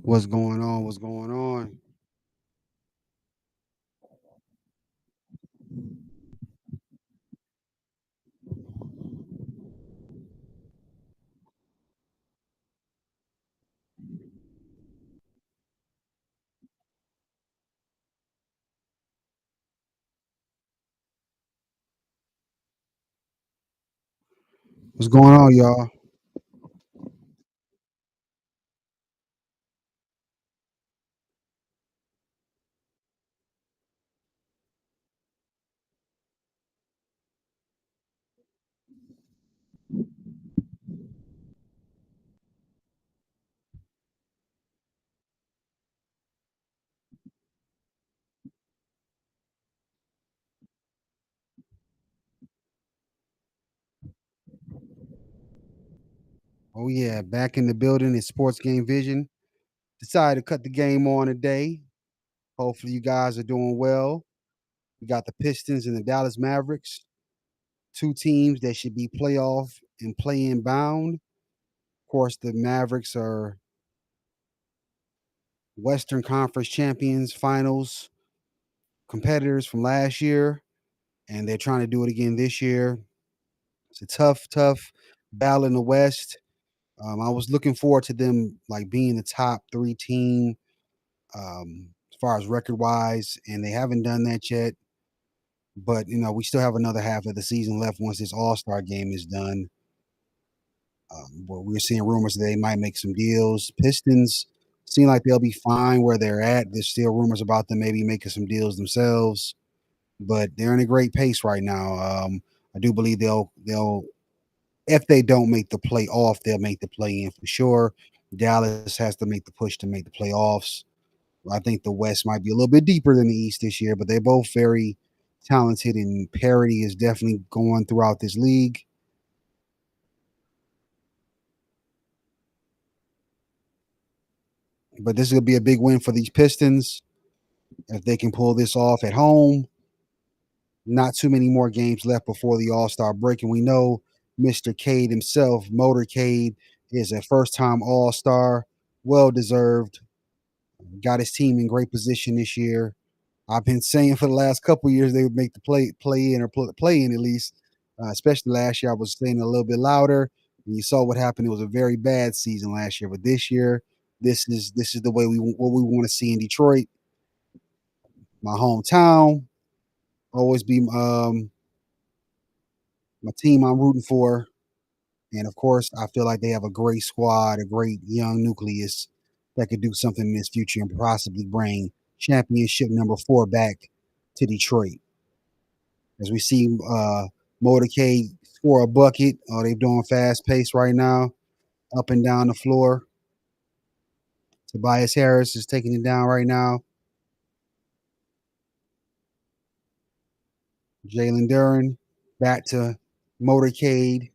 What's going on? What's going on? What's going on, y'all? Oh yeah, back in the building. It's Sports Game Vision. Decided to cut the game on today. Hopefully, you guys are doing well. We got the Pistons and the Dallas Mavericks, two teams that should be playoff and play-in bound. Of course, the Mavericks are Western Conference champions, finals competitors from last year, and they're trying to do it again this year. It's a tough battle in the West. I was looking forward to them like being the top three team as far as record wise, and they haven't done that yet. But we still have another half of the season left once this All Star game is done. But we're seeing rumors that they might make some deals. Pistons seem like they'll be fine where they're at. There's still rumors about them maybe making some deals themselves, but they're in a great pace right now. I do believe they'll if they don't make the playoff, they'll make the play in for sure. Dallas has to make the push to make the playoffs. I think the West might be a little bit deeper than the East this year, but they're both very talented, and parity is definitely going throughout this league. But this is going to be a big win for these Pistons if they can pull this off at home. Not too many more games left before the All Star break, and we know Mr. Cade himself, Motorcade, is a first time All Star, well deserved. Got his team in great position this year. I've been saying for the last couple of years they would make the play in or play in at least. Especially last year, I was saying a little bit louder. And you saw what happened. It was a very bad season last year, but this year, this is the way what we want to see in Detroit, my hometown. Always be my team I'm rooting for, and of course, I feel like they have a great squad, a great young nucleus that could do something in this future and possibly bring championship number 4 back to Detroit. As we see Motorcade score a bucket. Oh, they're doing fast pace right now, up and down the floor. Tobias Harris is taking it down right now. Jalen Duran back to Motorcade.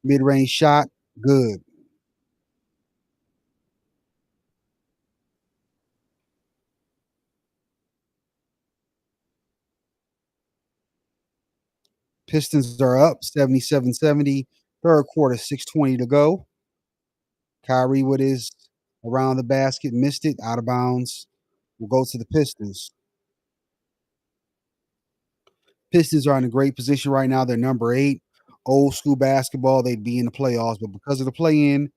Mid range shot. Good. Pistons are up 77-70. Third quarter, 6:20 to go. Kyrie with his around the basket, missed it, out of bounds. Will go to the Pistons. Pistons are in a great position right now. They're number 8. Old school basketball, they'd be in the playoffs, but because of the play in,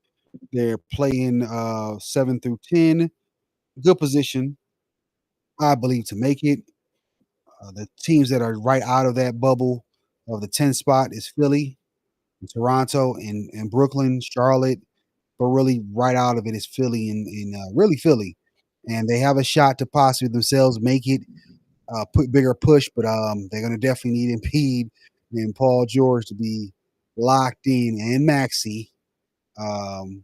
they're playing 7 through 10. Good position, I believe, to make it. The teams that are right out of that bubble of the 10 spot is Philly, and Toronto, and Brooklyn, Charlotte. But really, right out of it is Philly and really Philly. And they have a shot to possibly themselves make it, put bigger push, but they're going to definitely need Embiid and Paul George to be locked in, and Maxi, um,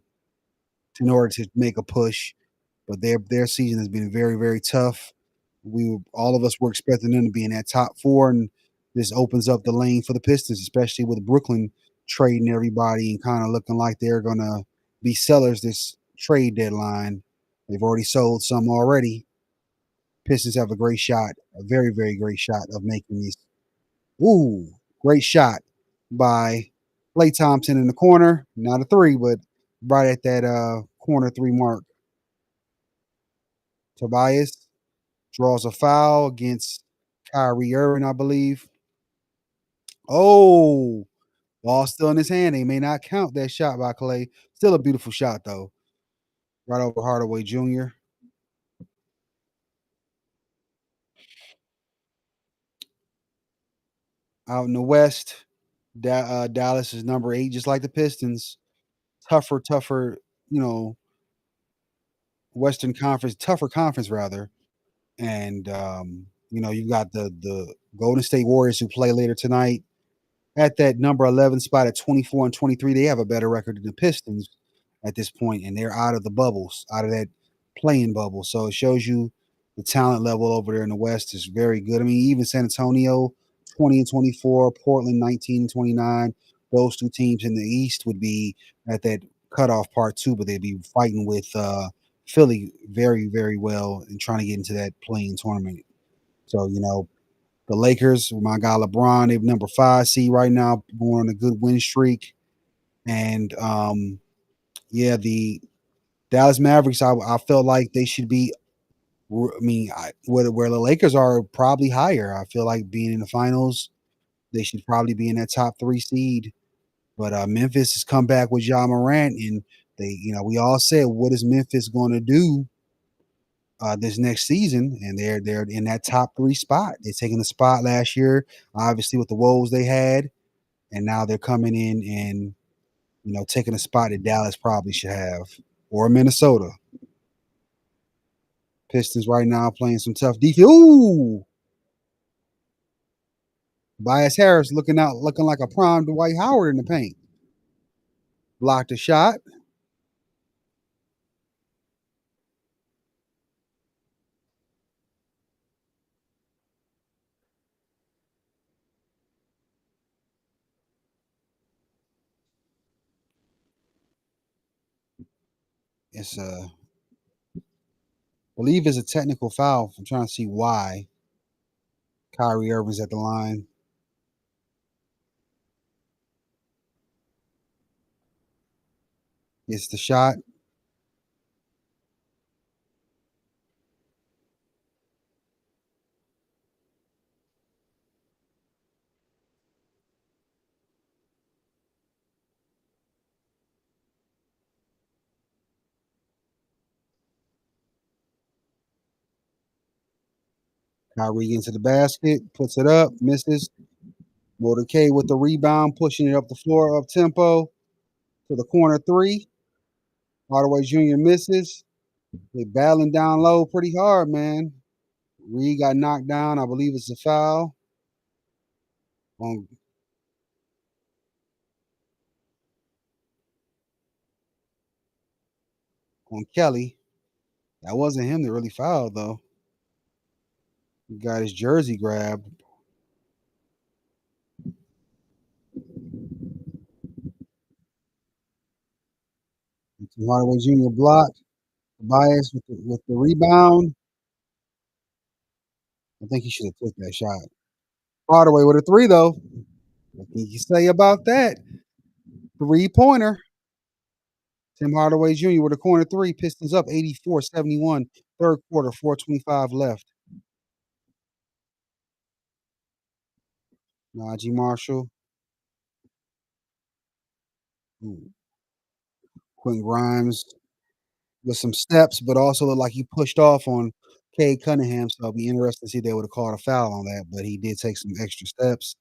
in order to make a push. But their season has been very tough. All of us were expecting them to be in that top 4, and this opens up the lane for the Pistons, especially with Brooklyn trading everybody and kind of looking like they're gonna be sellers this trade deadline. They've already sold some already. Pistons have a great shot, a very great shot of making these. Ooh, great shot by Klay Thompson in the corner. Not a three, but right at that corner 3 mark. Tobias draws a foul against Kyrie Irving, I believe. Oh, ball still in his hand. They may not count that shot by Clay. Still a beautiful shot though. Right over Hardaway Jr. Out in the West, Dallas is number 8, just like the Pistons. Tougher, you know, Western Conference, tougher conference rather. And you've got the Golden State Warriors who play later tonight at that number 11 spot at 24 and 23. They have a better record than the Pistons at this point, and they're out of the bubbles, out of that playing bubble. So it shows you the talent level over there in the West is very good. I mean, even San Antonio, 20 and 24, Portland, 19 and 29. Those two teams in the East would be at that cutoff part too, but they'd be fighting with Philly very, very well and trying to get into that playing tournament. So, the Lakers, my guy LeBron, they're number 5 seed right now, going on a good win streak. And yeah, the Dallas Mavericks, I felt like they should be. I mean, where the Lakers are probably higher. I feel like being in the finals, they should probably be in that top 3 seed. But Memphis has come back with Ja Morant, and we all said, what is Memphis going to do this next season? And they're in that top 3 spot. They're taking the spot last year, obviously with the woes they had, and now they're coming in and taking a spot that Dallas probably should have, or Minnesota. Pistons right now playing some tough defense. Ooh, Bias Harris looking like a prime Dwight Howard in the paint. Blocked a shot. It's believe it's a technical foul. I'm trying to see why Kyrie Irving's at the line. It's the shot. Kyrie into the basket, puts it up, misses. Motor K with the rebound, pushing it up the floor up tempo to the corner 3. Hardaway Jr. misses. They battling down low pretty hard, man. Reed got knocked down. I believe it's a foul on Kelly. That wasn't him that really fouled though. He got his jersey grabbed. Hardaway Jr. blocked. Tobias with the rebound. I think he should have took that shot. Hardaway with a 3 though. What can you say about that? 3-pointer. Tim Hardaway Jr. with a corner 3. Pistons up 84-71. Third quarter, 4:25 left. Najee Marshall. Quentin Grimes with some steps, but also looked like he pushed off on Cade Cunningham. So it'll be interesting to see if they would have called a foul on that, but he did take some extra steps.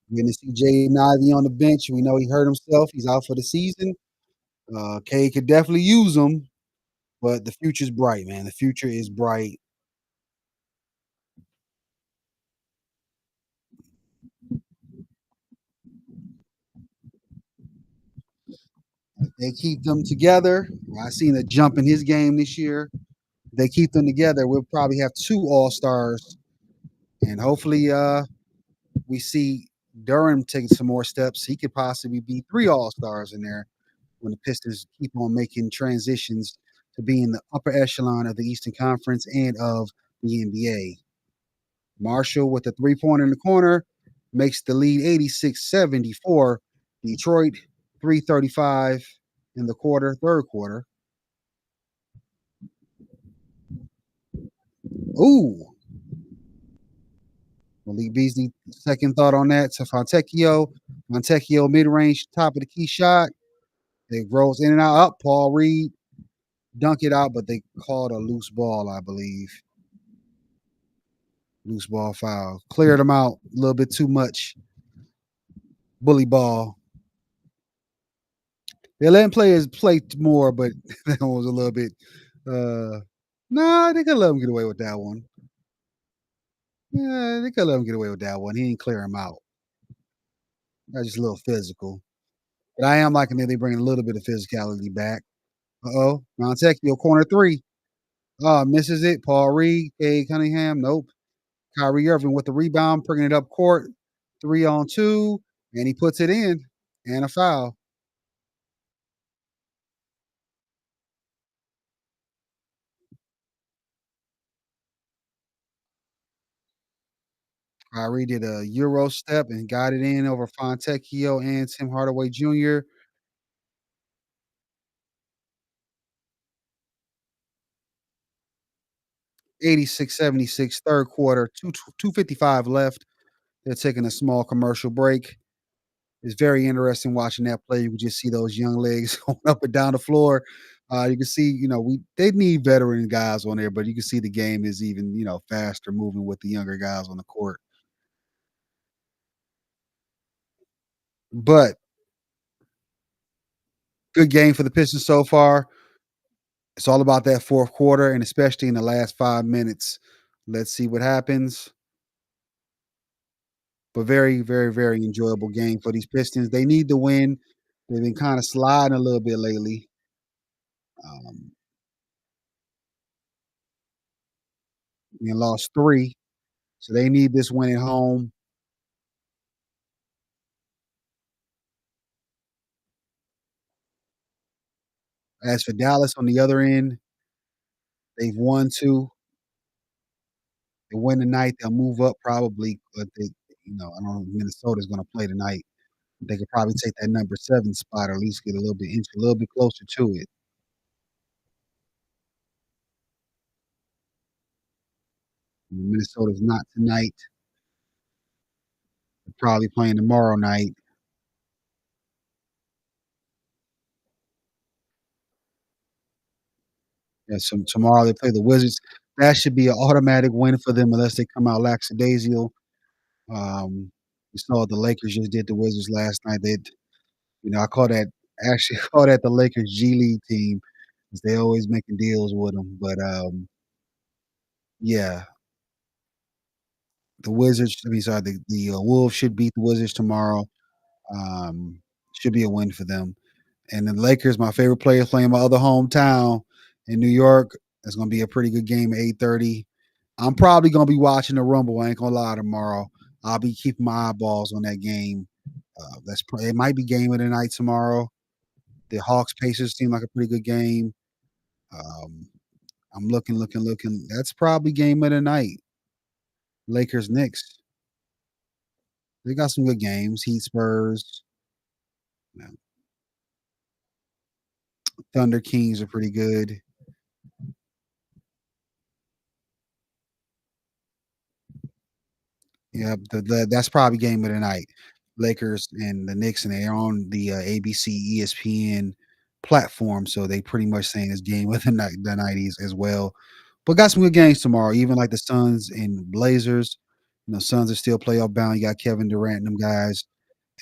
Getting to see Jaden Ivey on the bench. We know he hurt himself. He's out for the season. Cade could definitely use him, but the future's bright, man. The future is bright. They keep them together. I seen a jump in his game this year. They keep them together. We'll probably have 2 All-Stars, and hopefully we see Durham take some more steps. He could possibly be 3 All-Stars in there when the Pistons keep on making transitions to be in the upper echelon of the Eastern Conference and of the NBA. Marshall with a 3-pointer in the corner makes the lead 86-74. Detroit 335 in the quarter, third quarter. Ooh, Malik Beasley, second thought on that to Fontecchio. Fontecchio mid range, top of the key shot. It rolls in and out. Up, Paul Reed dunk it out, but they called a loose ball, I believe. Loose ball foul. Cleared them out a little bit too much. Bully ball. They're letting players play more, but that one was a little bit. Nah, they could let him get away with that one. Yeah, they could let him get away with that one. He didn't clear him out. That's just a little physical. But I am liking that they bring a little bit of physicality back. Uh-oh. Montecchio, corner three. Misses it. Paul Reed, Cade Cunningham. Nope. Kyrie Irving with the rebound, bringing it up court. 3-on-2. And he puts it in. And a foul. Kyrie did a Euro step and got it in over Fontecchio and Tim Hardaway Jr. 86-76, third quarter, 2:55 left. They're taking a small commercial break. It's very interesting watching that play. You can just see those young legs going up and down the floor. You can see, they need veteran guys on there, but you can see the game is even, faster moving with the younger guys on the court. But good game for the Pistons so far. It's all about that fourth quarter, and especially in the last 5 minutes. Let's see what happens. But very, very, very enjoyable game for these Pistons. They need the win. They've been kind of sliding a little bit lately. Um, and lost three, so they need this win at home. As for Dallas on the other end, they've won two. They win tonight, they'll move up probably. But I don't know if Minnesota's going to play tonight. They could probably take that number 7 spot, or at least get a little bit inch a little bit closer to it. Minnesota's not tonight. They're probably playing tomorrow night. Yeah, so tomorrow they play the Wizards. That should be an automatic win for them unless they come out lackadaisical. We saw the Lakers just did the Wizards last night. I call that actually call that the Lakers G League team, 'cause they always making deals with them. But yeah, the Wizards. I mean, sorry, the Wolves should beat the Wizards tomorrow. Um, should be a win for them. And the Lakers, my favorite player, playing my other hometown in New York. It's gonna be a pretty good game at 8:30. I'm probably gonna be watching the Rumble. I ain't gonna lie tomorrow. I'll be keeping my eyeballs on that game. It might be game of the night tomorrow. The Hawks Pacers seem like a pretty good game. Um, I'm looking. That's probably game of the night. Lakers Knicks. They got some good games. Heat Spurs. You know, Thunder Kings are pretty good. Yeah, that's probably game of the night. Lakers and the Knicks, and they're on the ABC ESPN platform, so they pretty much saying it's game of the nineties as well. But got some good games tomorrow, even like the Suns and Blazers. Suns are still playoff bound. You got Kevin Durant and them guys,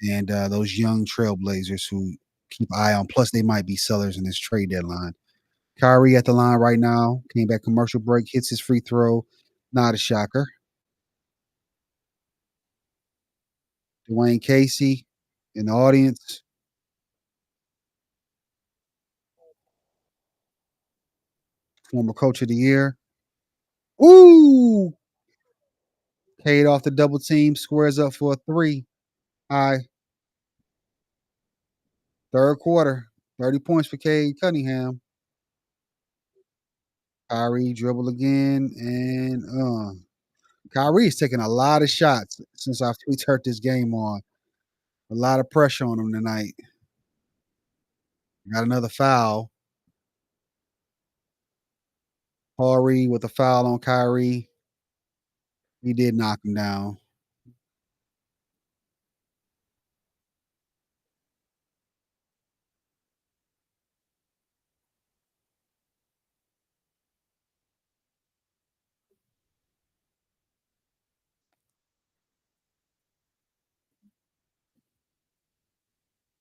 and those young Trailblazers who keep an eye on. Plus, they might be sellers in this trade deadline. Kyrie at the line right now. Came back commercial break, hits his free throw. Not a shocker. Dwayne Casey in the audience, former coach of the year. Ooh! Cade off the double team, squares up for a three. High. Third quarter. 30 points for Cade Cunningham. Kyrie dribble again, and Kyrie's taking a lot of shots since we turned this game on. A lot of pressure on him tonight. Got another foul. Horry with a foul on Kyrie. He did knock him down.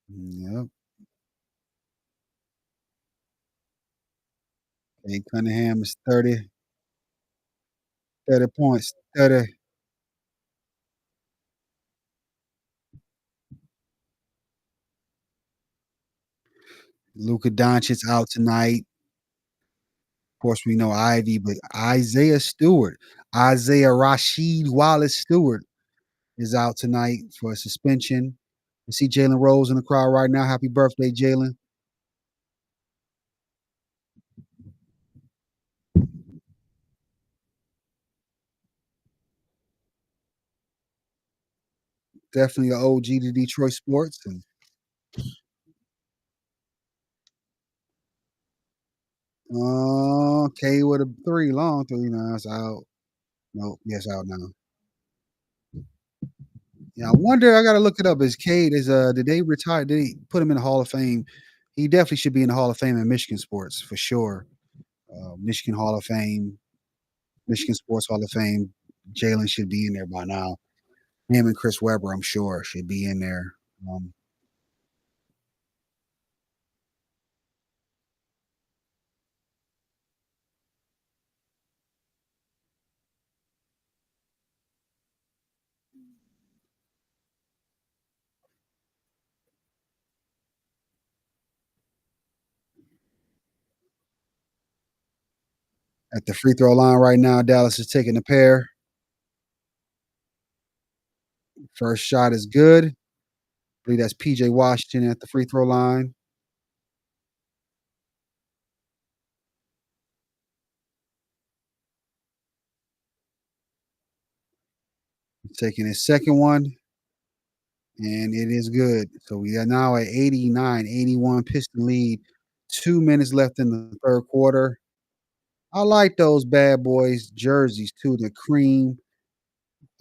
Yep. Cade Cunningham is 30 points. 30. Luka Doncic out tonight. Of course, we know Ivy, but Isaiah Rashid Wallace Stewart is out tonight for a suspension. You see Jalen Rose in the crowd right now. Happy birthday, Jalen. Definitely an OG to Detroit sports. And K with a three, long three. No, it's out. No, yes, out now. Yeah, I wonder. I gotta look it up. Is Cade did they retire? Did they put him in the Hall of Fame? He definitely should be in the Hall of Fame in Michigan sports for sure. Michigan Hall of Fame, Michigan Sports Hall of Fame. Jalen should be in there by now. Him and Chris Webber, I'm sure, should be in there. Um, at the free throw line right now, Dallas is taking a pair. First shot is good. I believe that's PJ Washington at the free throw line. Taking his second one, and it is good. So we are now at 89-81 Piston lead. 2 minutes left in the third quarter. I like those bad boys jerseys too. The cream,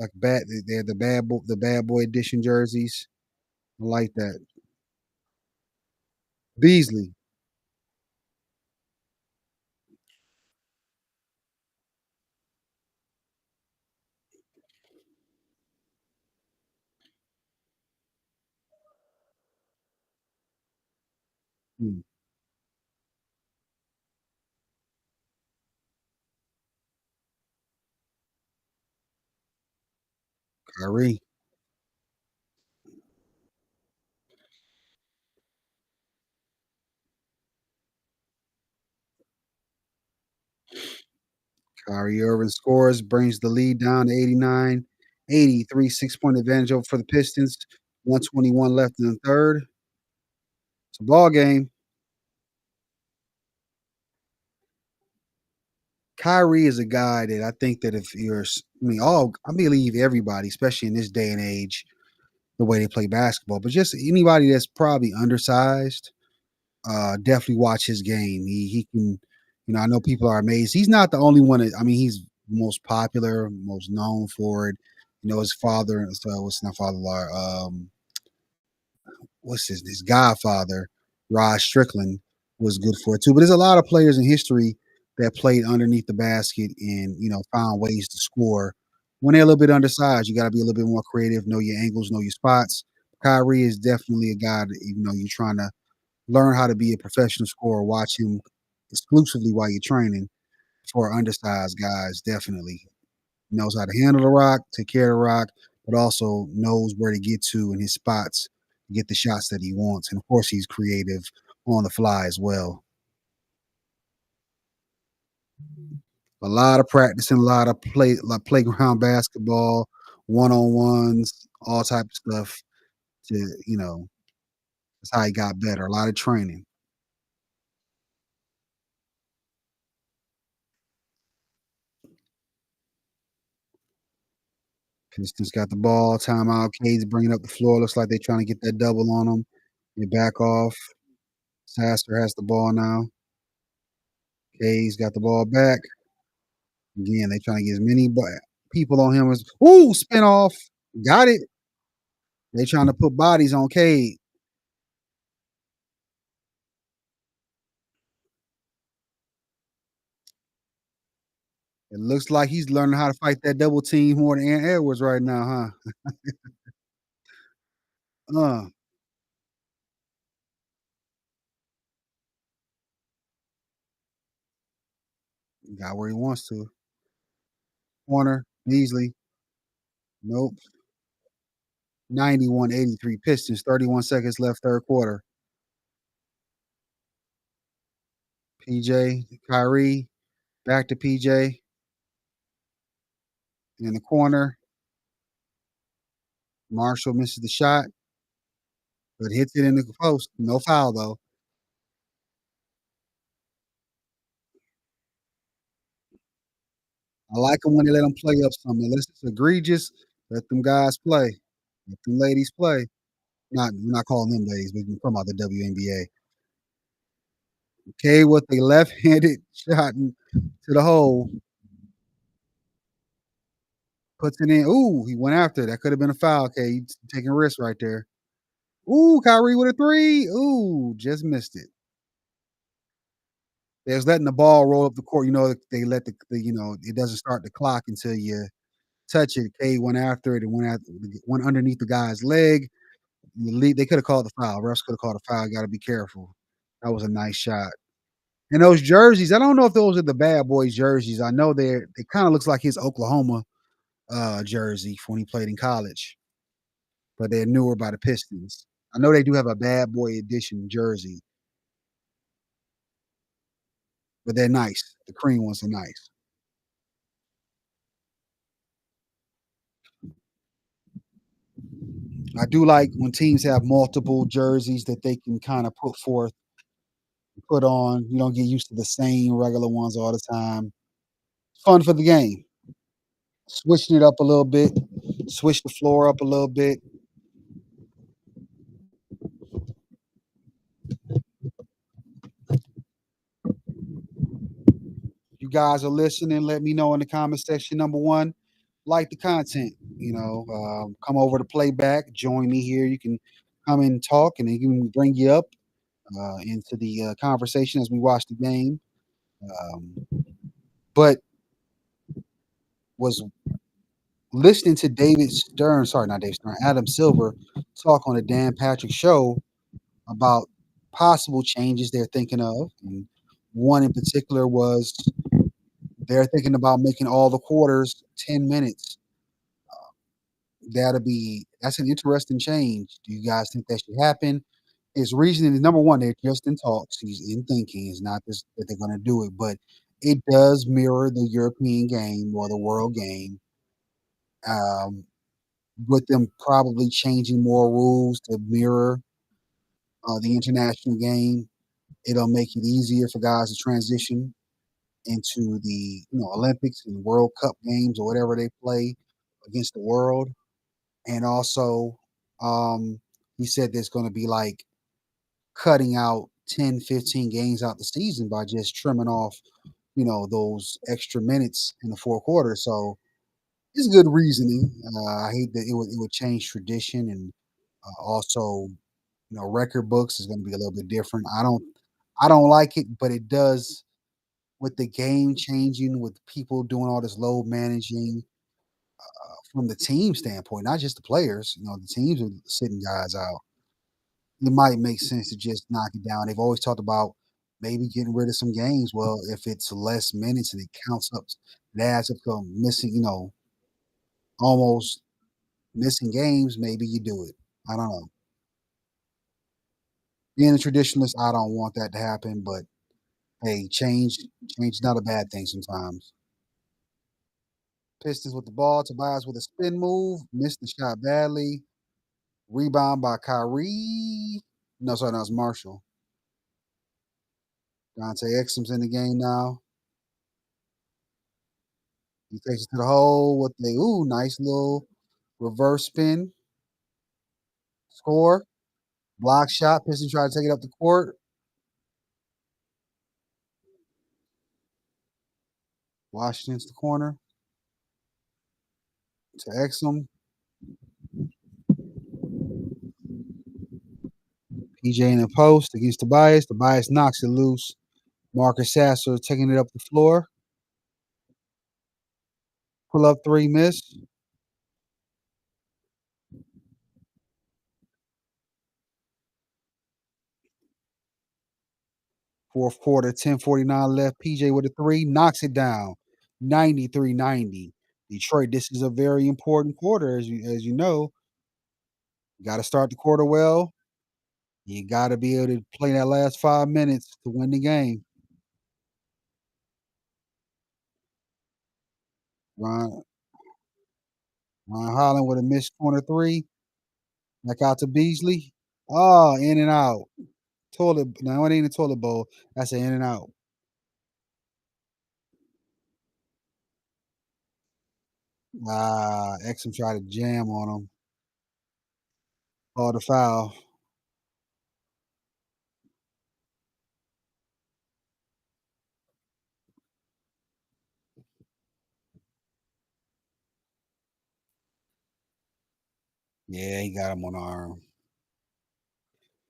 like they're the bad boy edition jerseys. I like that. Beasley, hmm, Kyrie. Kyrie Irving scores, brings the lead down to 89-83, 6 point advantage over for the Pistons. 121 left in the third. It's a ball game. Kyrie is a guy that I think that if you're, I believe everybody, especially in this day and age, the way they play basketball, but just anybody that's probably undersized, definitely watch his game. He can, I know people are amazed. He's not the only one. He's most popular, most known for it. His father. So what's not father? What's his godfather, Rod Strickland, was good for it too. But there's a lot of players in history that played underneath the basket and found ways to score. When they're a little bit undersized, you got to be a little bit more creative, know your angles, know your spots. Kyrie is definitely a guy that you're trying to learn how to be a professional scorer. Watch him exclusively while you're training. For undersized guys, definitely knows how to handle the rock, take care of the rock, but also knows where to get to in his spots to get the shots that he wants. And of course, he's creative on the fly as well. A lot of practicing, a lot of like playground basketball, one on ones, all type of stuff. That's how he got better. A lot of training. Pistons got the ball. Timeout. Cade's bringing up the floor. Looks like they're trying to get that double on them. They back off. Saster has the ball now. Cade's got the ball back. Again, they trying to get as many people on him as. Ooh, spin off. Got it. They trying to put bodies on Cade. It looks like he's learning how to fight that double team more than Ant Edwards right now, huh? Uh, got where he wants to. Corner, Beasley. Nope. 91-83 Pistons, 31 seconds left, third quarter. PJ, Kyrie, back to PJ in the corner. Marshall misses the shot, but hits it in the post. No foul, though. I like them when they let them play up something. Unless it's egregious, let them guys play. Let them ladies play. We're not calling them ladies, but we're talking about the WNBA. Okay, with a left-handed shot to the hole, puts it in. Ooh, he went after it. That could have been a foul. Okay, he's taking risks right there. Ooh, Kyrie with a three. Ooh, just missed it. They was letting the ball roll up the court. You know, they let it doesn't start the clock until you touch it. K went after it and went underneath the guy's leg. They could have called the foul. Refs could have called a foul. Got to be careful. That was a nice shot. And those jerseys, I don't know if those are the bad boys jerseys. I know they kind of looks like his Oklahoma jersey from when he played in college, but they're newer by the Pistons. I know they do have a bad boy edition jersey, but they're nice. The cream ones are nice. I do like when teams have multiple jerseys that they can kind of put on. You don't get used to the same regular ones all the time. Fun for the game. Switching it up a little bit, switch the floor up a little bit. You guys are listening. Let me know in the comment section. Number one, like the content. Come over to playback. Join me here. You can come and talk, and they can bring you up into the conversation as we watch the game. But was listening to David Stern, sorry, not David Stern, Adam Silver talk on the Dan Patrick show about possible changes they're thinking of. And one in particular was they're thinking about making all the quarters 10 minutes. That's an interesting change. Do you guys think that should happen? His reasoning is number one, they're just in talks. He's in thinking. It's not just that they're going to do it, but it does mirror the European game or the world game. Um, with them probably changing more rules to mirror the international game, it'll make it easier for guys to transition into the Olympics and World Cup games or whatever they play against the world. And also, um, he said there's going to be like cutting out 10, 15 games out the season by just trimming off, those extra minutes in the fourth quarter. So it's good reasoning. I hate that it would change tradition and also, record books is going to be a little bit different. I don't like it, but it does with the game changing, with people doing all this load managing from the team standpoint, not just the players. The teams are sitting guys out. It might make sense to just knock it down. They've always talked about maybe getting rid of some games. Well, if it's less minutes and it counts up, it adds up to missing, almost missing games, maybe you do it. I don't know. Being a traditionalist, I don't want that to happen, but hey, change is not a bad thing sometimes. Pistons with the ball. Tobias with a spin move. Missed the shot badly. Rebound by Kyrie. No, sorry, that was Marshall. Dante Exum's in the game now. He takes it to the hole with the nice little reverse spin, score, block shot. Pistons try to take it up the court. Washington's the corner to Exum. PJ in the post against Tobias. Tobias knocks it loose. Marcus Sasser taking it up the floor. Pull up three, miss. Fourth quarter, 10:49 left. PJ with a three, knocks it down. 93-90. Detroit, this is a very important quarter, as you know. You got to start the quarter well. You got to be able to play that last 5 minutes to win the game. Ron, Ron Holland with a missed corner three. Back out to Beasley. Oh, in and out. Toilet. No, it ain't a toilet bowl. That's an in and out. Exum tried to jam on him. Called the foul. Yeah, he got him on the arm.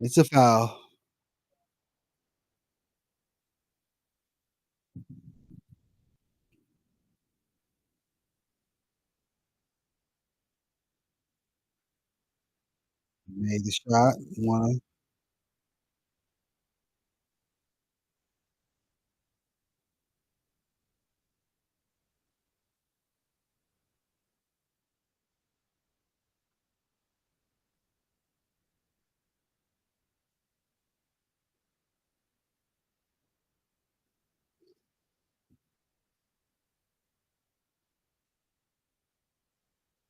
It's a foul. Made the shot. One.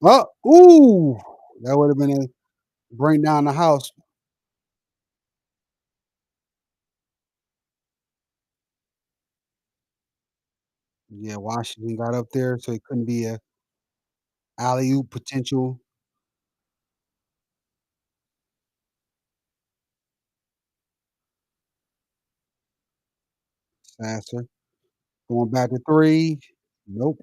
Oh, ooh. That would have been a bring down the house. Yeah, Washington got up there, so it couldn't be a alley oop potential. Sasser going back to three. Nope.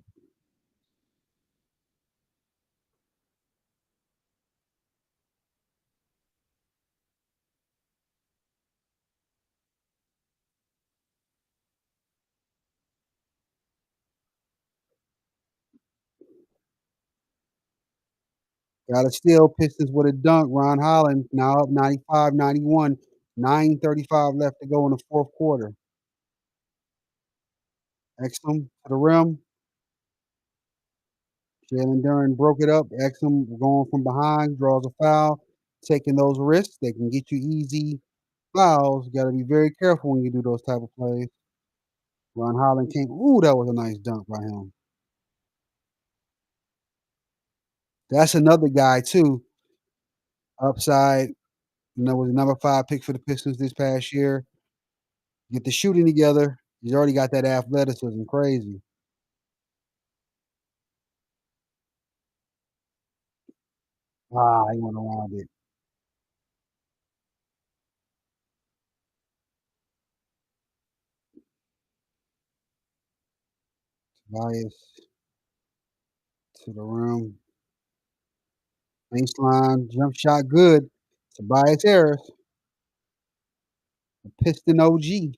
Got a steal. Pistons with a dunk. Ron Holland now up 95-91. 9:35 left to go in the fourth quarter. Exum to the rim. Jalen Duren broke it up. Exum going from behind, draws a foul. Taking those risks, they can get you easy fouls. You got to be very careful when you do those type of plays. Ron Holland came. Ooh, that was a nice dunk by him. That's another guy too. Upside. Was a number 5 pick for the Pistons this past year. Get the shooting together. He's already got that athleticism. Crazy. He went around it. Tobias to the rim. Baseline jump shot good. Tobias Harris, the Piston OG.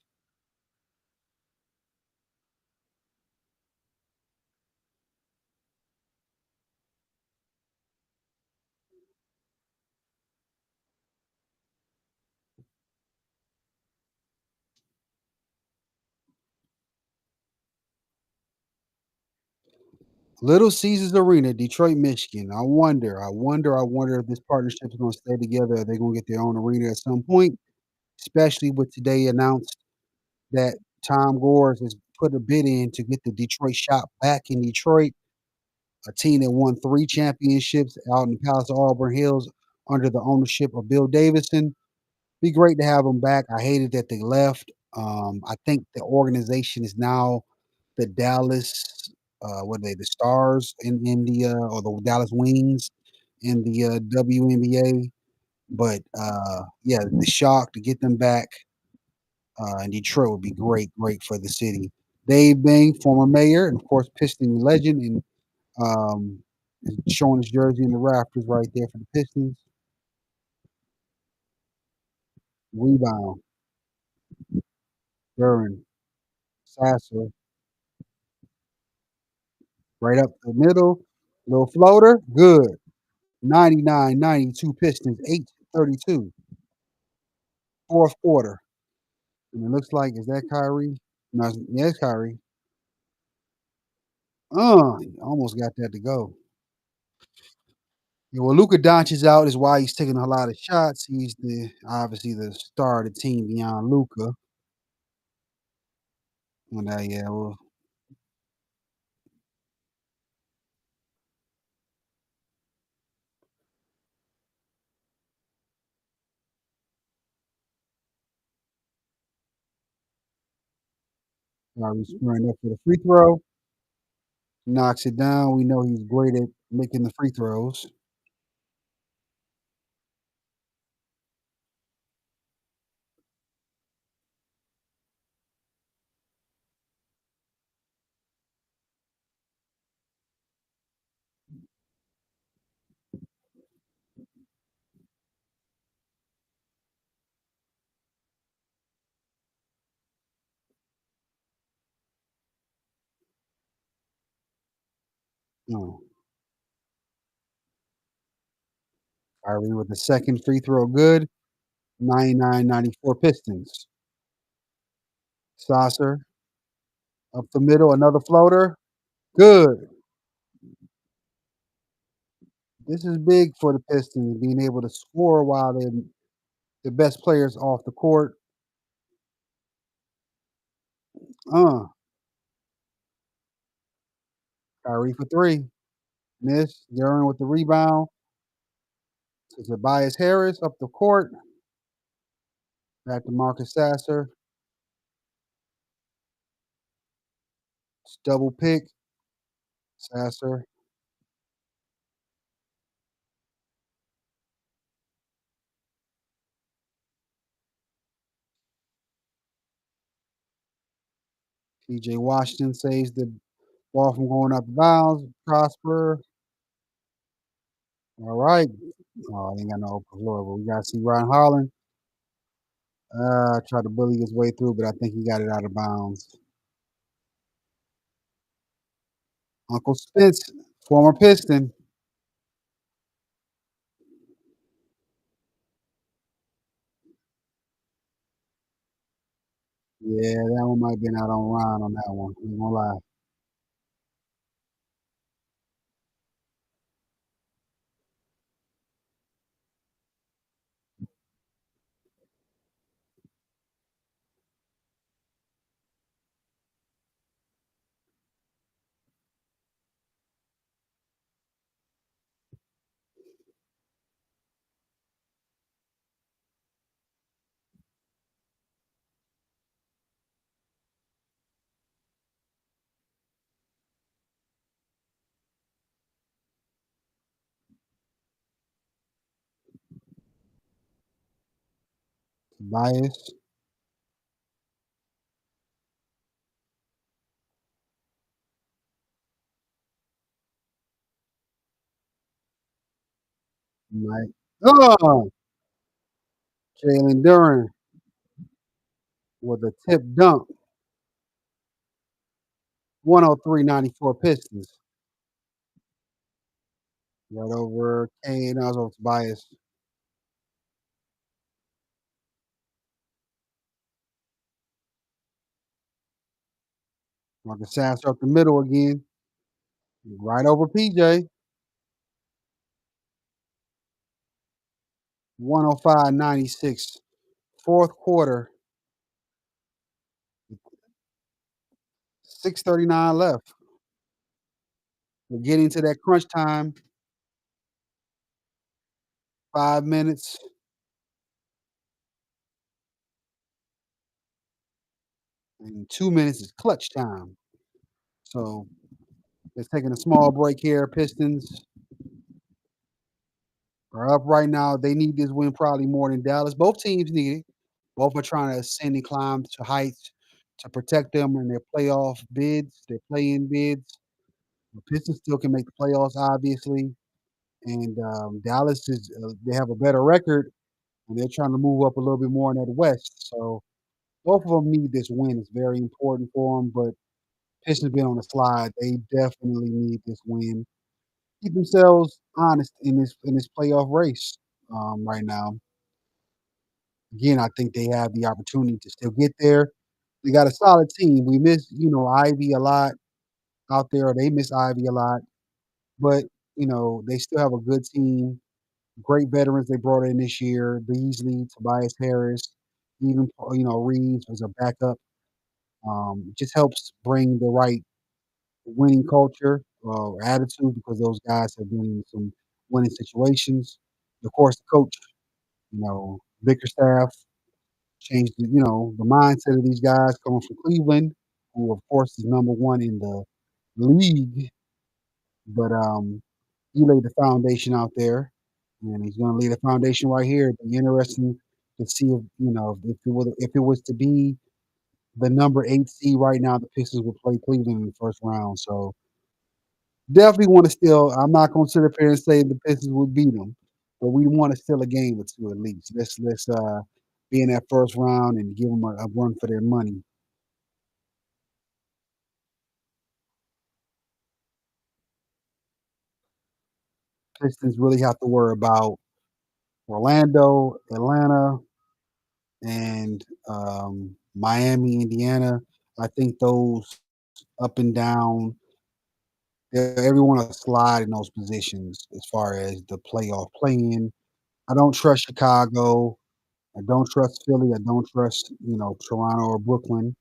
Little Caesars Arena, Detroit, Michigan. I wonder if this partnership is going to stay together. Are they going to get their own arena at some point? Especially with today announced that Tom Gores has put a bid in to get the Detroit shop back in Detroit, a team that won 3 championships out in the Palace of Auburn Hills under the ownership of Bill Davison. Be great to have them back. I hated that they left. I think the organization is now the Dallas, what are they, the Stars in India or the Dallas Wings. in the WNBA. But yeah, the shock to get them back in Detroit would be great, great for the city. Dave Bing, former mayor, and of course Piston legend, and um, is showing his jersey in the rafters right there for the Pistons. Rebound, Duran, Sasser, right up the middle, little floater, good. 99-92 Pistons, 8:32, fourth quarter. And it looks like, is that Kyrie? No, yeah, it's Kyrie. Almost got that to go. Yeah, well, Luka Doncic out is why he's taking a lot of shots. He's the obviously the star of the team beyond Luka. And yeah, well, Kyrie's squaring up for the free throw, knocks it down. We know he's great at making the free throws. Oh, Kyrie with the second free throw, good. 99-94 Pistons. Sasser up the middle, another floater, good. This is big for the Pistons, being able to score while they're the best players off the court. Uh, Kyrie for three. Miss. Duran with the rebound. To Tobias Harris up the court. Back to Marcus Sasser. It's double pick. Sasser. TJ Washington saves the ball from going out of bounds. Prosper. All right. Oh, he ain't got no open floor, but we got to see Ryan Harlan. Tried to bully his way through, but I think he got it out of bounds. Uncle Spence, former Piston. Yeah, that one might have been out on Ryan on that one. I'm gonna lie. Tobias. Right. Oh, Jalen Duran with a tip dunk. 103-94 Pistons. Right over Kane. I was over Tobias. Marcus Sasser up the middle again. Right over PJ. 105-96. Fourth quarter. 6:39 left. We're getting to that crunch time. 5 minutes. And 2 minutes is clutch time. So they're taking a small break here. Pistons are up right now. They need this win probably more than Dallas. Both teams need it. Both are trying to ascend and climb to heights to protect them in their playoff bids, their play-in bids. The Pistons still can make the playoffs, obviously, and Dallas is they have a better record, and they're trying to move up a little bit more in that West. So both of them need this win. It's very important for them, but Pistons been on the slide. They definitely need this win. Keep themselves honest in this playoff race right now. Again, I think they have the opportunity to still get there. They got a solid team. We miss, Ivy a lot out there. They miss Ivy a lot, but they still have a good team. Great veterans they brought in this year: Beasley, Tobias Harris, even Reeves as a backup. Just helps bring the right winning culture or attitude because those guys have been in some winning situations. Of course, the coach, Bickerstaff changed the mindset of these guys coming from Cleveland, who of course is number one in the league. But he laid the foundation out there, and he's going to lay the foundation right here. It'd be interesting to see if if it was to be the number 8 seed right now, the Pistons would play Cleveland in the first round. So definitely want to still. I'm not going to sit up here and say the Pistons would beat them, but we want to steal a game or two at least. Let's be in that first round and give them a run for their money. Pistons really have to worry about Orlando, Atlanta, and Miami, Indiana. I think those up and down, everyone will slide in those positions as far as the playoff playing. I don't trust Chicago. I don't trust Philly. I don't trust, Toronto or Brooklyn.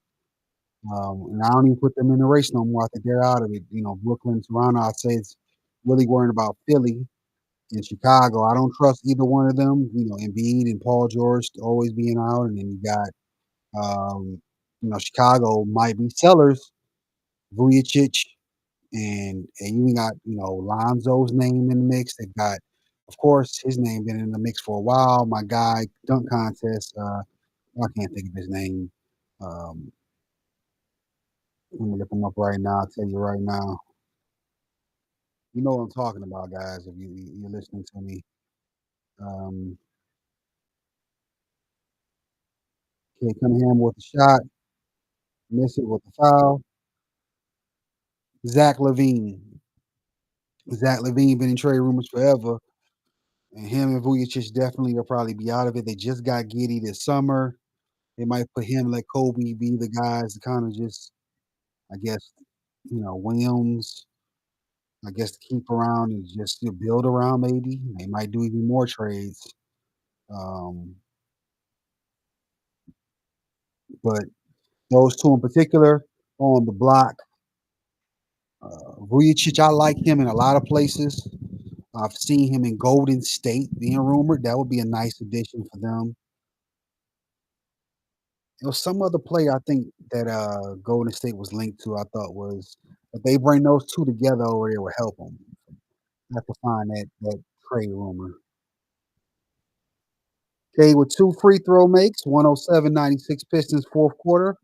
And I don't even put them in the race no more. I think they're out of it. Brooklyn, Toronto, I'd say it's really worrying about Philly and Chicago. I don't trust either one of them. Embiid and Paul George always being out. And then you got, Chicago might be sellers, Vujicic, and you got, Lonzo's name in the mix. They got, of course, his name been in the mix for a while. My guy, dunk contest. I can't think of his name. Um, Let me look him up right now. I'll tell you right now. You know what I'm talking about, guys. If you're listening to me, um, Kate Cunningham with the shot, miss it with the foul. Zach Levine. Zach Levine been in trade rumors forever, and him and Vujicic definitely will probably be out of it. They just got Giddy this summer. They might put him, let Kobe be the guys to kind of just, I guess, Williams. I guess to keep around and just to build around. Maybe they might do even more trades. Um, but those two in particular on the block. Vujicic, I like him in a lot of places. I've seen him in Golden State being rumored. That would be a nice addition for them. There was some other player I think that Golden State was linked to. I thought was if they bring those two together over there, will help them. I have to find that trade rumor. Okay, with 2 free throw makes, 107-96 Pistons fourth quarter.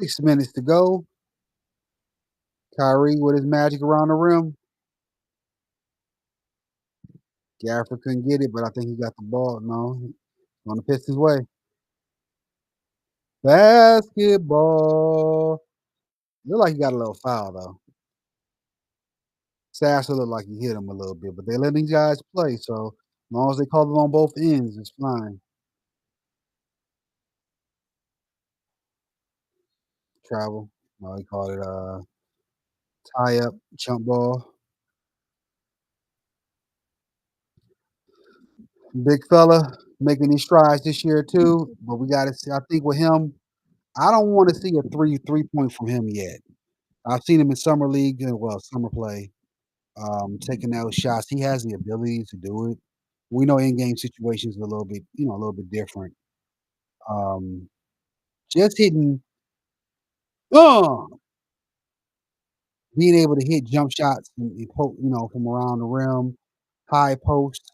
6 minutes to go. Kyrie with his magic around the rim. Gafford couldn't get it, but I think he got the ball. No, on the Pistons' way. Basketball. Look like he got a little foul though. Sasser looked like he hit him a little bit, but they let these guys play, so as long as they call it on both ends, it's fine. Travel. No, he called it tie up, chump ball. Big fella making these strides this year too, but we got to see. I think with him, I don't want to see a three point from him yet. I've seen him in summer league, well, summer play, taking those shots. He has the ability to do it. We know in game situations are a little bit, a little bit different. Um, just hitting, uh, being able to hit jump shots and poke, from around the rim, high post,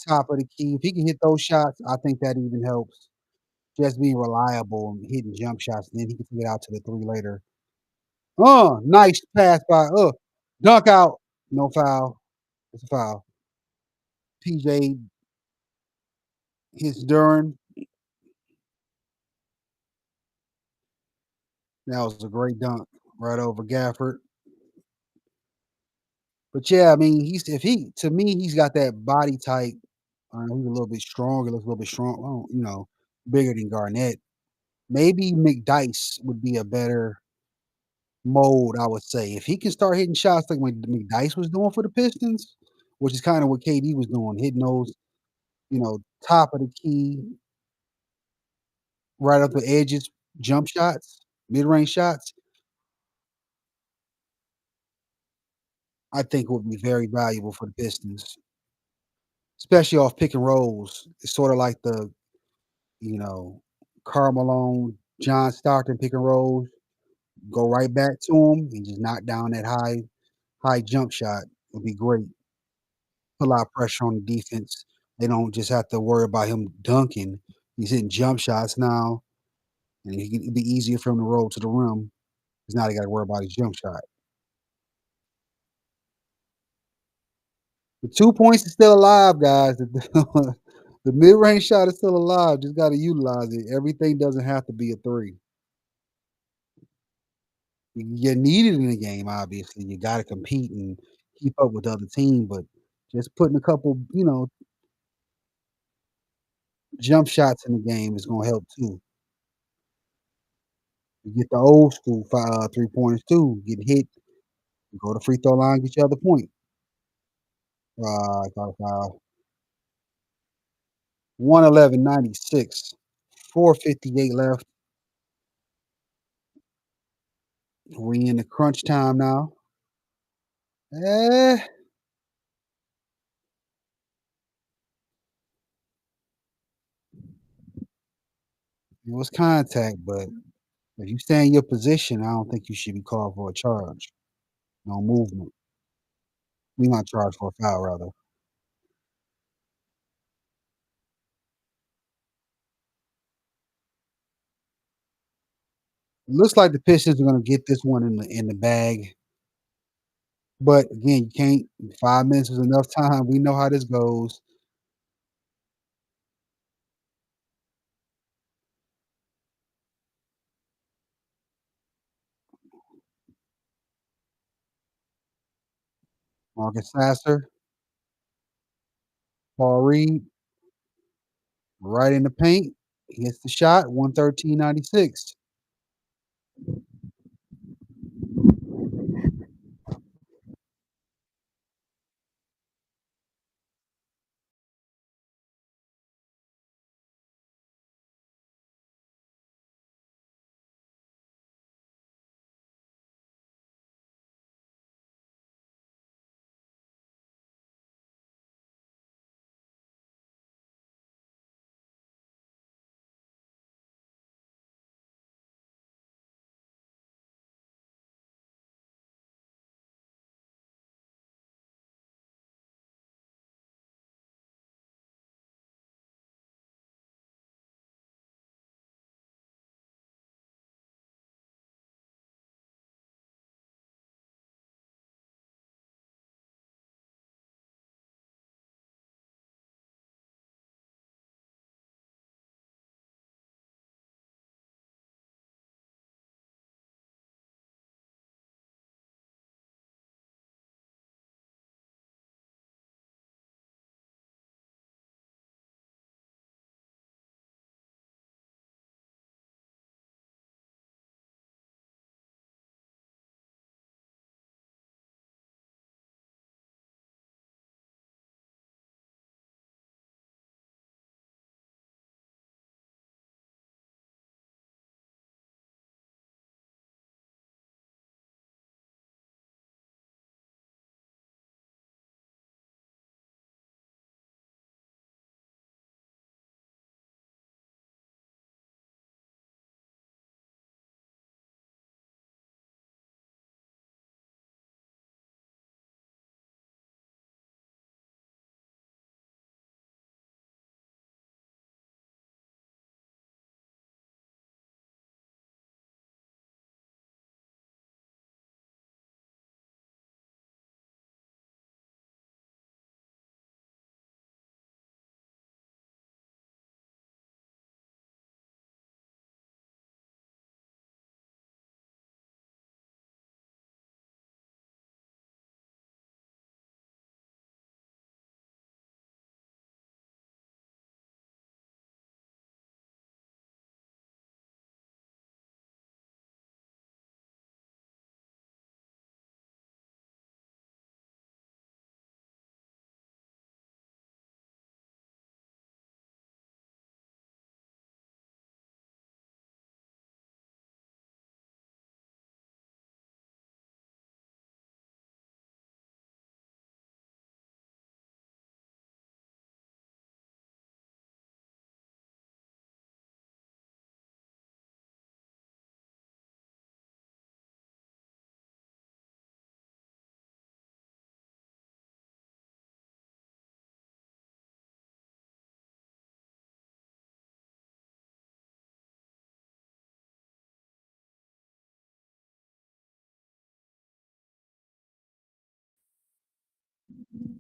top of the key. If he can hit those shots, I think that even helps. Just being reliable and hitting jump shots, and then he can get out to the three later. Nice pass by dunk out. No foul. It's a foul. PJ hits Duran. That was a great dunk right over Gafford. But yeah, I mean, he's if he to me, he's got that body type. He's a little bit stronger, looks a little bit strong, bigger than Garnett. Maybe McDyess would be a better mold, I would say. If he can start hitting shots like what McDyess was doing for the Pistons, which is kind of what KD was doing, hitting those, top of the key, right up the edges, jump shots, mid-range shots, I think would be very valuable for the Pistons, especially off pick and rolls. It's sort of like the, you know, Karl Malone, John Stockton pick and rolls. Go right back to him and just knock down that high jump shot would be great. Put a lot of pressure on the defense. They don't just have to worry about him dunking. He's hitting jump shots now, and it'd be easier for him to roll to the rim because now they got to worry about his jump shot. The 2 points is still alive, guys. The mid-range shot is still alive. Just got to utilize it. Everything doesn't have to be a three. You need it in the game, obviously. You got to compete and keep up with the other team, but just putting a couple, jump shots in the game is going to help too. You get the old school 3 pointers too. Get hit, go to free throw line, get your other point. Got a foul. 111.96. 4:58 left. We in the crunch time now. Eh, it was contact, but if you stay in your position, I don't think you should be called for a charge. No movement. We not charged for a foul, rather. Looks like the Pistons are gonna get this one in the bag. But again, you can't 5 minutes is enough time. We know how this goes. Marcus Sasser, Paul Reed, right in the paint. Hits the shot, 113.96.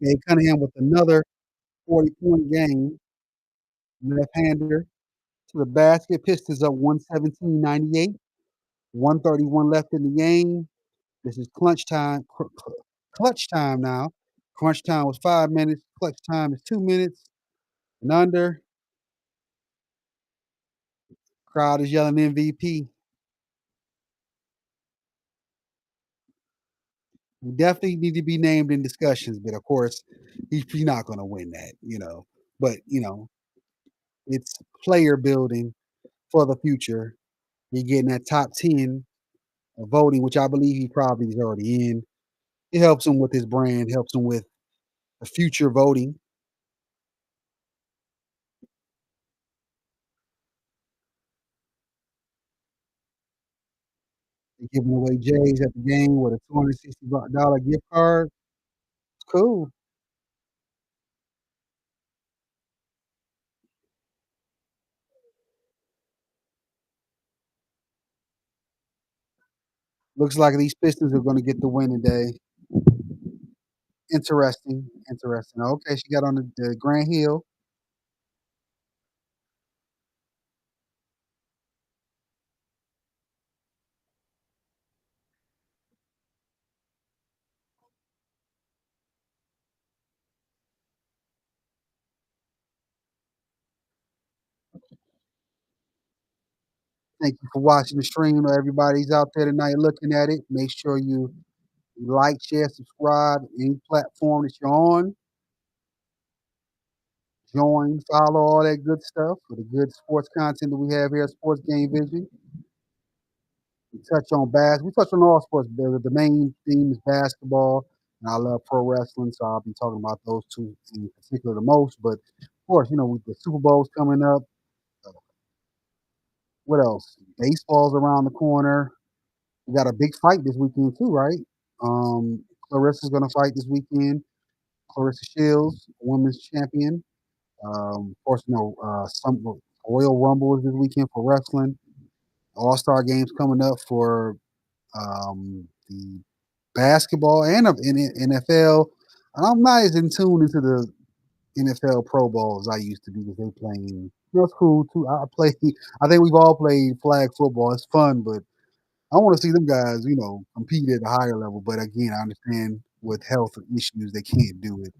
Gabe Cunningham with another 40-point game, left-hander to the basket. Pistons up 117-98. 131 left in the game. This is clutch time now. Crunch time was 5 minutes. Clutch time is 2 minutes and under. Crowd is yelling MVP. We definitely need to be named in discussions, but of course, he's not going to win that, you know. But it's player building for the future. You're getting that top 10 of voting, which I believe he probably is already in. It helps him with his brand, helps him with the future voting. They're giving away J's at the game with a $260 gift card. It's cool. Looks like these Pistons are going to get the win today. Interesting, interesting. Okay, she got on the Grand Hill. Thank you for watching the stream. Everybody's out there tonight looking at it. Make sure you like, share, subscribe, any platform that you're on. Join, follow, all that good stuff for the good sports content that we have here at Sports Game Vision. We touch on we touch on all sports. The main theme is basketball, and I love pro wrestling, so I'll be talking about those two in particular the most. But of course, with the Super Bowl's coming up. uh, What else? Baseball's around the corner. We got a big fight this weekend too, right? Clarissa's gonna fight this weekend. Clarissa Shields, women's champion. Of course, some Royal Rumble is this weekend for wrestling. All-Star games coming up for the basketball and of NFL. And I'm not as in tune into the NFL Pro Bowl as I used to be because they playing. That's cool too. I play. I think we've all played flag football. It's fun, but I want to see them guys, compete at a higher level. But again, I understand with health issues they can't do it.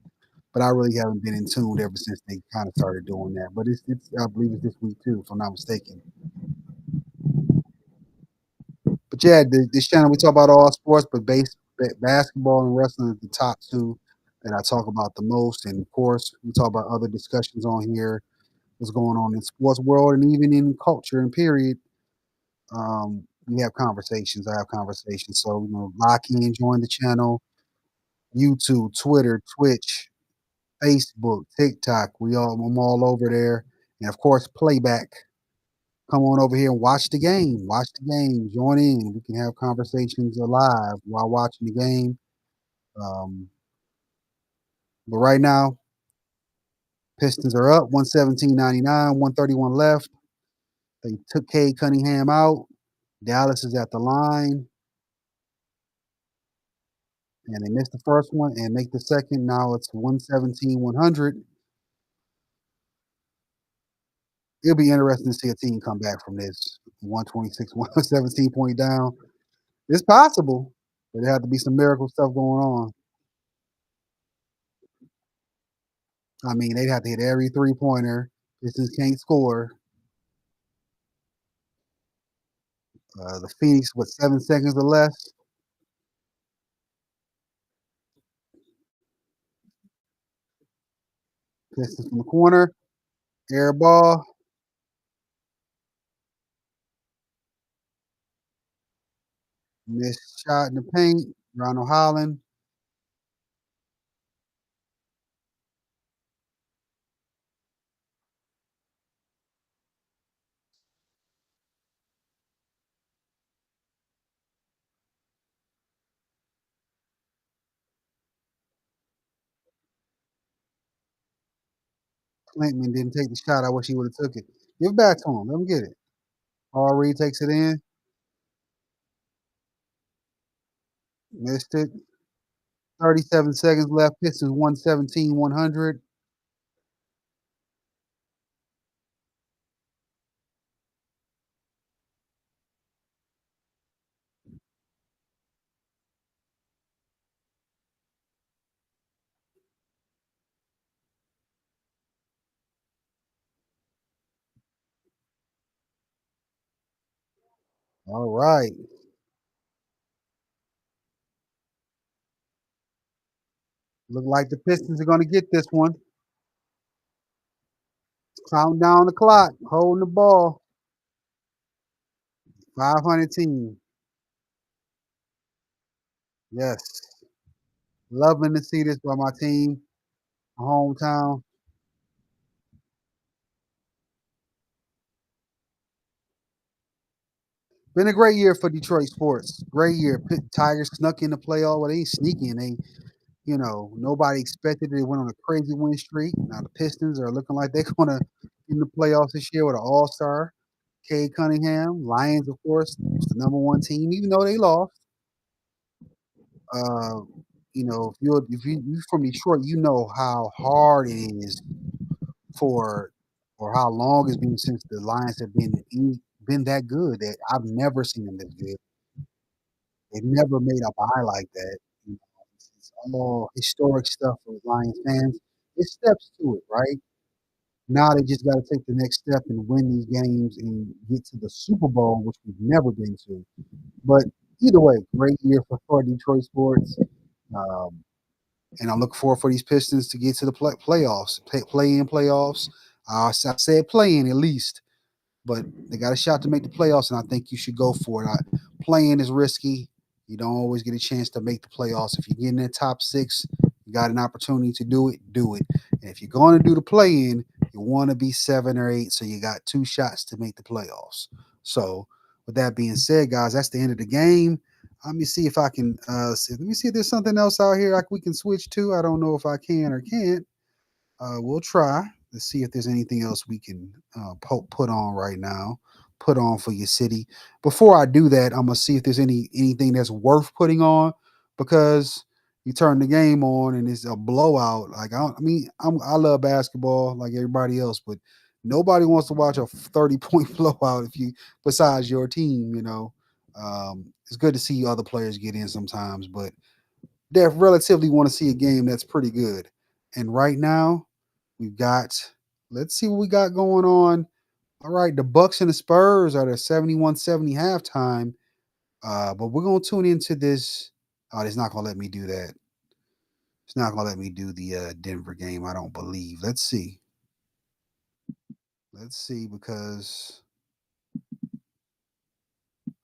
But I really haven't been in tune ever since they kind of started doing that. But it's I believe it's this week too, if I'm not mistaken. But yeah, this channel we talk about all sports, but basketball and wrestling is the top two that I talk about the most. And of course, we talk about other discussions on here, what's going on in sports world and even in culture and period. We have conversations. I have conversations. So lock in, join the channel, YouTube, Twitter, Twitch, Facebook, TikTok. I'm all over there, and of course, playback. Come on over here and watch the game. Watch the game. Join in. We can have conversations live while watching the game. Um, but right now, Pistons are up 117-99, 131 left. They took Cade Cunningham out. Dallas is at the line, and they missed the first one and make the second. Now it's 117-100. It'll be interesting to see a team come back from this 126, 117 point down. It's possible, but there have to be some miracle stuff going on. I mean, they'd have to hit every 3-pointer. Pistons can't score. The Phoenix with 7 seconds or less. Pistons from the corner. Air ball. Missed shot in the paint. Ronald Holland. Clinton didn't take the shot. I wish he would have took it. Give it back to him. Let him get it. Paul Reed takes it in. Missed it. 37 seconds left. Pistons 117-100. All right. Look like the Pistons are going to get this one. Counting down the clock, holding the ball. 500 team. Yes. Loving to see this by my team, my hometown. Been a great year for Detroit sports. Great year. Tigers snuck in the playoff. Well, they ain't sneaking. Nobody expected it. They went on a crazy win streak. Now the Pistons are looking like they're gonna in the playoffs this year with an all-star. Cade Cunningham. Lions, of course, was the #1 team, even though they lost. Uh, if you from Detroit, you know how hard it is for or how long it's been since the Lions have been that good. That I've never seen them this good. They've never made a buy like that. You know, it's all historic stuff for Lions fans. It's steps to it, right? Now they just got to take the next step and win these games and get to the Super Bowl, which we've never been to. But either way, great year for Detroit sports. Um, and I'm looking forward for these Pistons to get to the playoffs, play in playoffs. I said play in at least, but they got a shot to make the playoffs, and I think you should go for it. Playing is risky. You don't always get a chance to make the playoffs. If you get in that top six, you got an opportunity to do it, do it. And if you're going to do the play in, you want to be 7 or 8, so you got 2 shots to make the playoffs. So, with that being said, guys, that's the end of the game. Let me see if I can. Let me see if there's something else out here we can switch to. I don't know if I can or can't. We'll try to see if there's anything else we can put on right now. Put on for your city. Before I do that, I'm gonna see if there's anything that's worth putting on because you turn the game on and it's a blowout. Like I love basketball like everybody else, but nobody wants to watch a 30-point blowout if you besides your team. It's good to see other players get in sometimes, but they relatively want to see a game that's pretty good. And right now, we've got let's see what we got going on. All right, the Bucks and the Spurs are at 71-70 halftime. But we're gonna tune into this. Oh, it's not gonna let me do that. It's not gonna let me do the Denver game, I don't believe. Let's see. Let's see because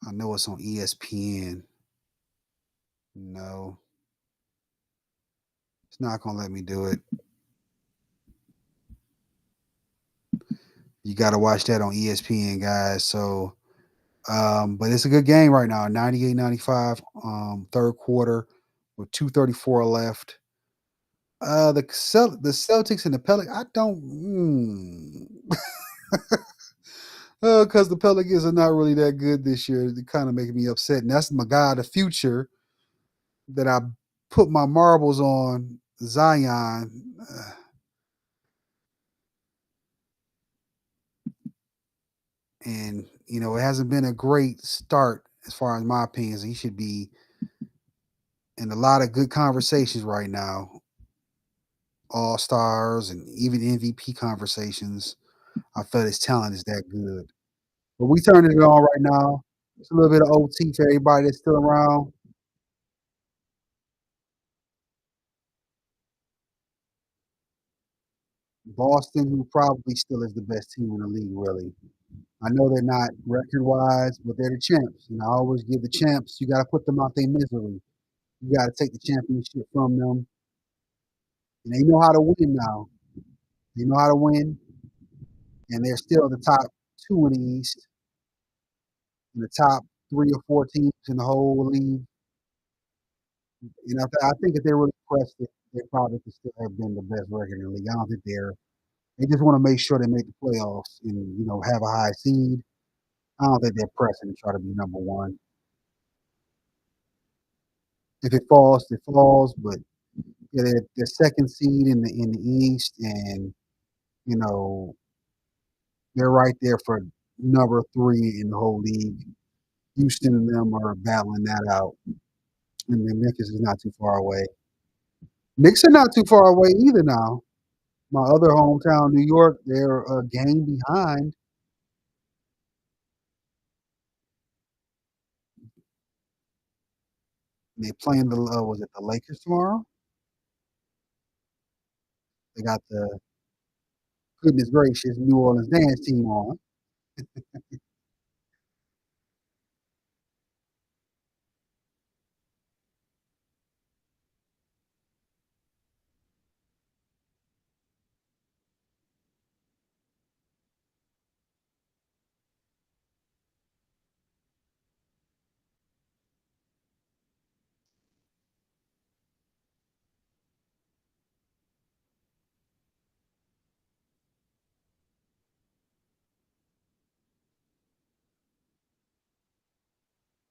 I know it's on ESPN. No, it's not gonna let me do it. You gotta watch that on ESPN, guys. So but it's a good game right now. 98-95, third quarter with 2:34 left. The Celtics and the Pelicans. I don't because the Pelicans are not really that good this year. They kind of making me upset. And that's my guy, the future, that I put my marbles on, Zion. And it hasn't been a great start as far as my opinions. He should be in a lot of good conversations right now, all stars and even MVP conversations. I felt his talent is that good. But we turning it on right now. It's a little bit of OT for everybody that's still around. Boston, who probably still is the best team in the league, really. I know they're not record wise, but they're the champs. And I always give the champs, you got to put them out their misery. You got to take the championship from them. And they know how to win now. They know how to win. And they're still the top two in the East, and the top 3 or 4 teams in the whole league. I think if they really pressed it, they probably could still have been the best record in the league. I don't think they just want to make sure they make the playoffs and have a high seed. I don't think they're pressing to try to be #1. If it falls. But yeah, they're second seed in the East, and you know they're right there for number three in the whole league. Houston and them are battling that out, and then Memphis is not too far away. Knicks are not too far away either now. My other hometown, New York, they're a game behind. They playing the was it the Lakers tomorrow? They got the goodness gracious New Orleans dance team on.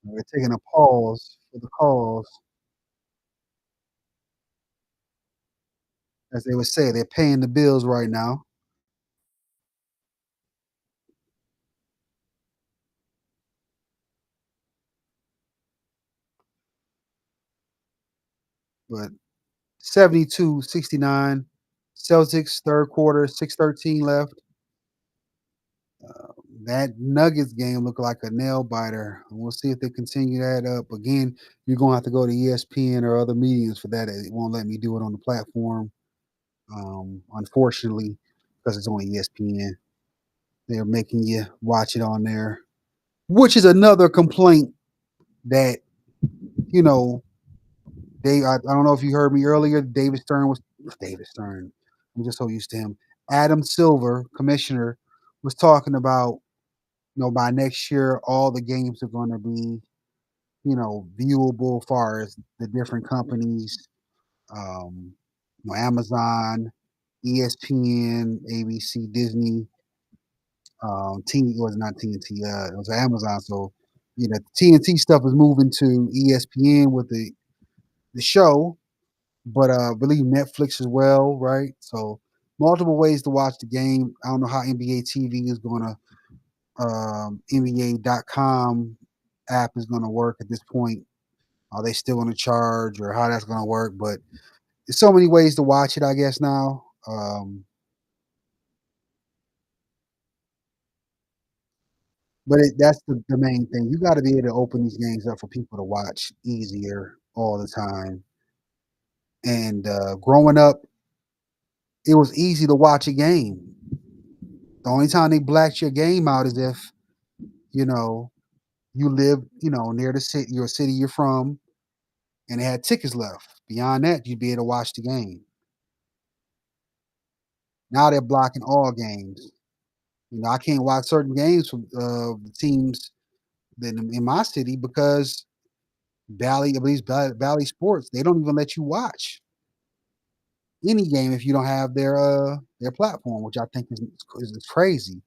They're taking a pause for the cause, as they would say. They're paying the bills right now. But 72-69, Celtics third quarter, 6:13 left. That Nuggets game looked like a nail biter. We'll see if they continue that up. Again, you're gonna have to go to ESPN or other mediums for that. It won't let me do it on the platform, unfortunately, because it's on ESPN. They're making you watch it on there, which is another complaint that you know I don't know if you heard me earlier. David Stern. I'm just so used to him. Adam Silver, commissioner, was talking about by next year all the games are going to be viewable as far as the different companies, um, Amazon, ESPN, ABC, Disney, T it was not TNT, it was Amazon. So TNT stuff is moving to ESPN with the show, but I believe Netflix as well, right? So multiple ways to watch the game. I don't know how NBA TV is going to NBA.com app is going to work at this point. Are they still going to charge or how that's going to work? But there's so many ways to watch it, I guess now. But that's the main thing. You got to be able to open these games up for people to watch easier all the time. And growing up, it was easy to watch a game. The only time they blacked your game out is if you know you live near the city, your city you're from, and they had tickets left. Beyond that, you'd be able to watch the game. Now they're blocking all games. I can't watch certain games from the teams in my city because Bally, at least Bally Sports, they don't even let you watch any game if you don't have their platform, which I think is crazy.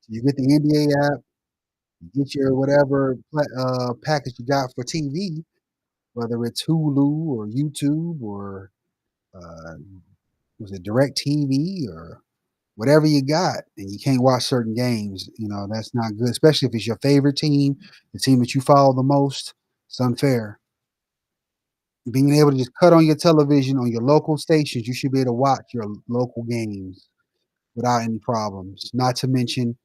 You get the NBA app, you get your whatever package you got for TV, whether it's Hulu or YouTube or uh, was it Direct TV or whatever you got, and you can't watch certain games. That's not good, especially if it's your favorite team, the team that you follow the most. It's unfair. Being able to just cut on your television on your local stations, you should be able to watch your local games without any problems. Not to mention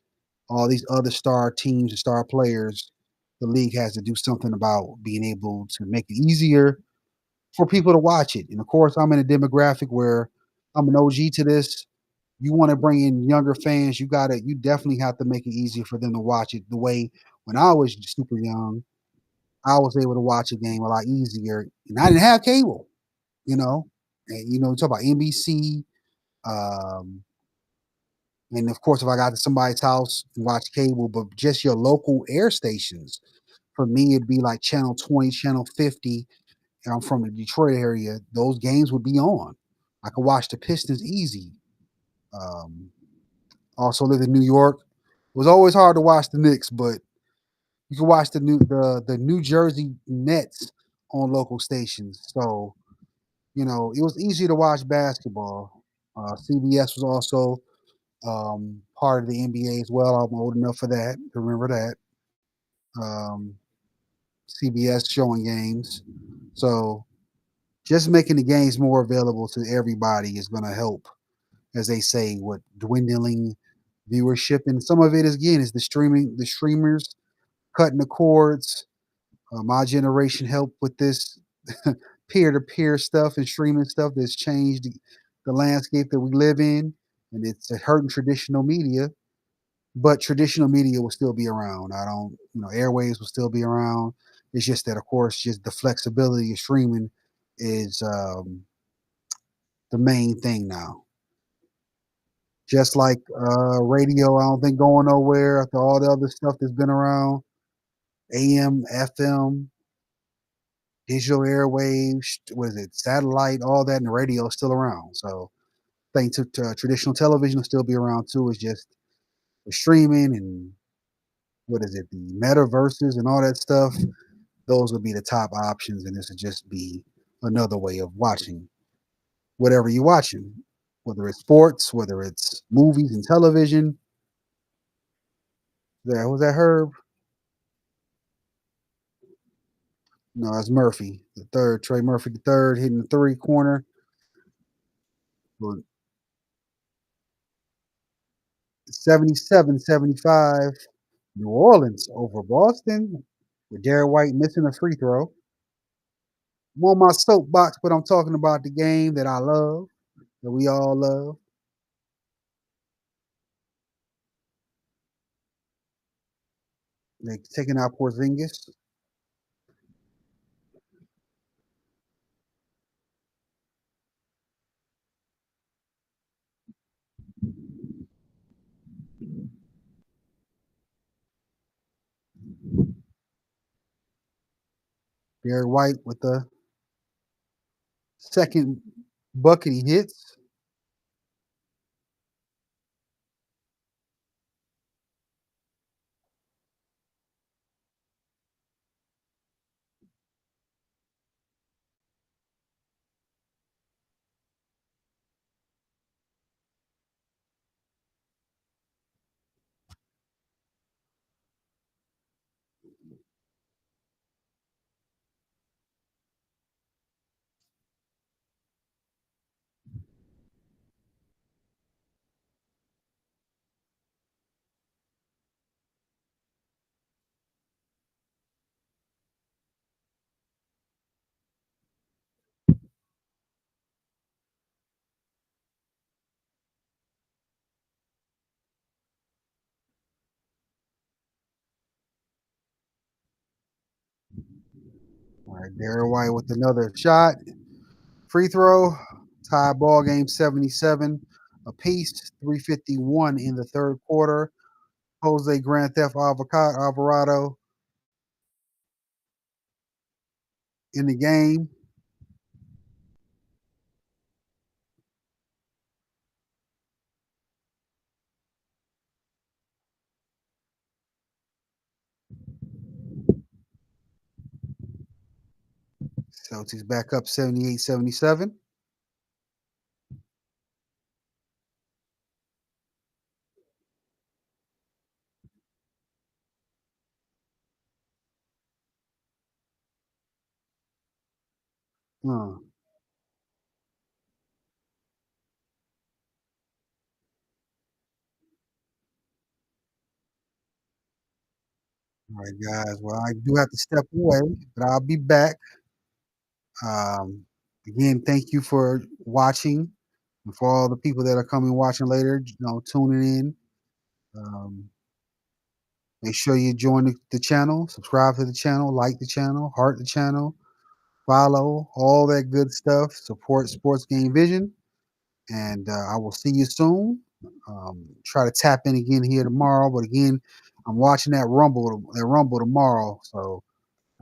all these other star teams and star players. The league has to do something about being able to make it easier for people to watch it. And of course, I'm in a demographic where I'm an OG to this. You want to bring in younger fans, you definitely have to make it easier for them to watch it the way when I was super young, I was able to watch a game a lot easier. And I didn't have cable, you know. And you talk about NBC, um, and of course if I got to somebody's house and watch cable, but just your local air stations. For me, it'd be like channel 20, channel 50. And I'm from the Detroit area, those games would be on. I could watch the Pistons easy. Um, Also live in New York. was always hard to watch the Knicks, but you can watch the New Jersey Nets on local stations. So, it was easy to watch basketball. CBS was also part of the NBA as well. I'm old enough for that to remember that. Um, CBS showing games. So just making the games more available to everybody is going to help, as they say, with dwindling viewership. And some of it is, again, is the streamers cutting the cords. My generation helped with this peer-to-peer stuff and streaming stuff that's changed the landscape that we live in, and it's hurting traditional media. But traditional media will still be around. I don't, airwaves will still be around. It's just that, of course, just the flexibility of streaming is the main thing now. Just like radio, I don't think going nowhere after all the other stuff that's been around. AM, FM, digital airwaves, what is it, satellite, all that, and the radio is still around. So I think traditional television will still be around too. It's just the streaming and what is it, the metaverses and all that stuff. Those would be the top options, and this would just be another way of watching whatever you're watching, whether it's sports, whether it's movies and television. That was that Herb? No, it's Murphy, the third. Trey Murphy, the third, hitting the three corner. But 77-75, New Orleans over Boston with Derek White missing a free throw. I'm on my soapbox, but I'm talking about the game that I love, that we all love. They're taking out Porzingis. Derek White with the second bucket he hits. All right, Derek White with another shot. Free throw. Tie ball game 77 apiece. 3:51 in the third quarter. Jose Grand Theft Alvarado in the game. Celtics back up 78-77. All right, guys. Well, I do have to step away, but I'll be back. Um, Again, thank you for watching, and for all the people that are coming watching later, tuning in. Um, Make sure you join the channel, subscribe to the channel, like the channel, heart the channel, follow, all that good stuff. Support Sports Game Vision, and I will see you soon. Try to tap in again here tomorrow, but again, I'm watching that Rumble tomorrow, so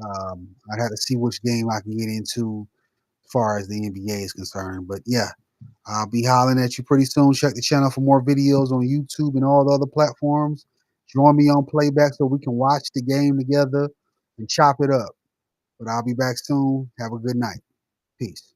I'd have to see which game I can get into as far as the NBA is concerned. But yeah, I'll be hollering at you pretty soon. Check the channel for more videos on YouTube and all the other platforms. Join me on playback so we can watch the game together and chop it up. But I'll be back soon. Have a good night. Peace.